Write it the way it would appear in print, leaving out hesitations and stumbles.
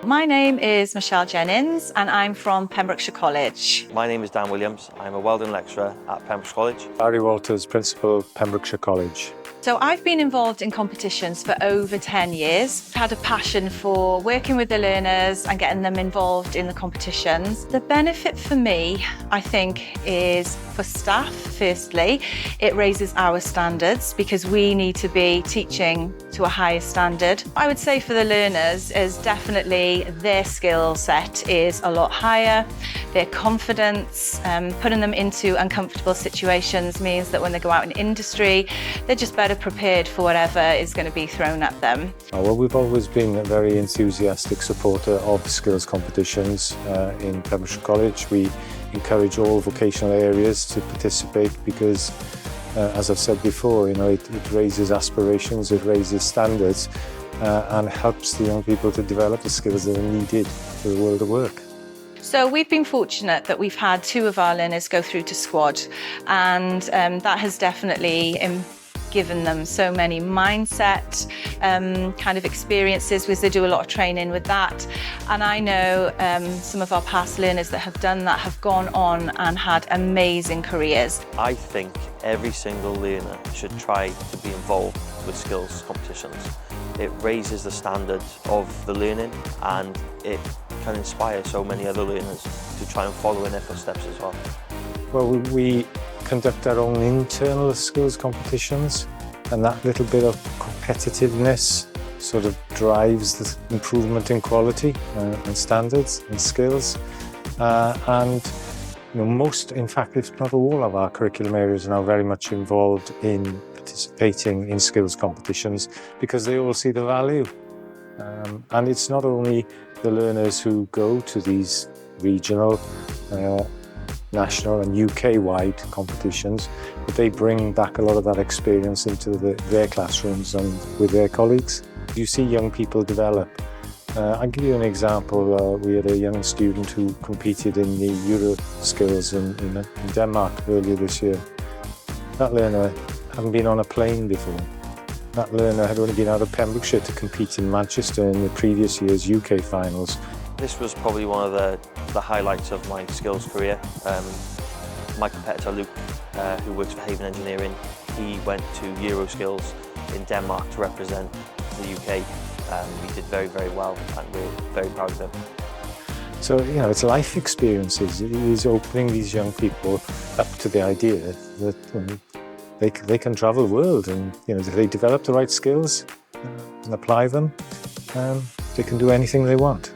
My name is Michelle Jennings and I'm from Pembrokeshire College. My name is Dan Williams. I'm a welding lecturer at Pembrokeshire College. Barry Walters, Principal, Pembrokeshire College. So I've been involved in competitions for over 10 years. I've had a passion for working with the learners and getting them involved in the competitions. The benefit for me, I think, is for staff, firstly. It raises our standards because we need to be teaching to a higher standard. I would say for the learners is definitely their skill set is a lot higher. Their confidence, putting them into uncomfortable situations means that when they go out in industry, they're just better prepared for whatever is going to be thrown at them. Well, we've always been a very enthusiastic supporter of skills competitions in Pembrokeshire College. We encourage all vocational areas to participate because, as I've said before, it raises aspirations, it raises standards and helps the young people to develop the skills that are needed for the world of work. So we've been fortunate that we've had 2 of our learners go through to squad, and that has definitely given them so many mindset kind of experiences, because they do a lot of training with that. And I know some of our past learners that have done that have gone on and had amazing careers. I think every single learner should try to be involved with skills competitions. It raises the standard of the learning and it can inspire so many other learners to try and follow in their footsteps as well. Well, we conduct our own internal skills competitions, and that little bit of competitiveness sort of drives the improvement in quality and standards and skills. Most, in fact, if not all of our curriculum areas are now very much involved in participating in skills competitions because they all see the value. And it's not only the learners who go to these regional, national and UK-wide competitions, but they bring back a lot of that experience into their classrooms and with their colleagues. You see young people develop. I'll give you an example. We had a young student who competed in the WorldSkills in Denmark earlier this year. That learner hadn't been on a plane before. That learner had only been out of Pembrokeshire to compete in Manchester in the previous year's UK finals. This was probably one of the highlights of my skills career. My competitor Luke, who works for Haven Engineering, he went to WorldSkills in Denmark to represent the UK. He did very, very well and we're very proud of him. So, it's life experiences. It is opening these young people up to the idea that they can travel the world, and if they develop the right skills and apply them, they can do anything they want.